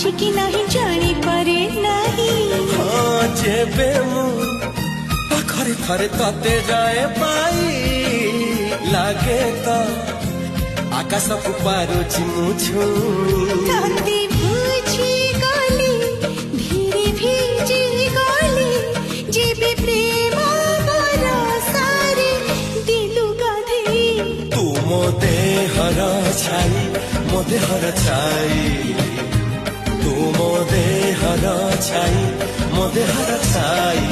ଅଛି କି ନାହିଁ ଜାଣିପାରେ ନାହିଁ। ଯେବେ ମୁଁ ପାଖରେ ଥରେ ତତେ ଯାଏ ପାଇ ଲାଗେ ତ ଆକାଶକୁ ପାରୁଛି ମୁଁ ଛୁଇଁ। ତତେ ବୁଝିଗଲି ଧୀରେ ଭିଜିଗଲି ଯେବେ ପ୍ରେମ ବରସାରେ ଦିଲୁ ଗାଧେଇ। ତୁ ମୋ ଦେହର ଛାଇ ମୋ ଦେହର ଛାଇ ତୁ ମୋ ଦେହର ଛାଇ ମୋ ଦେହର ଛାଇ।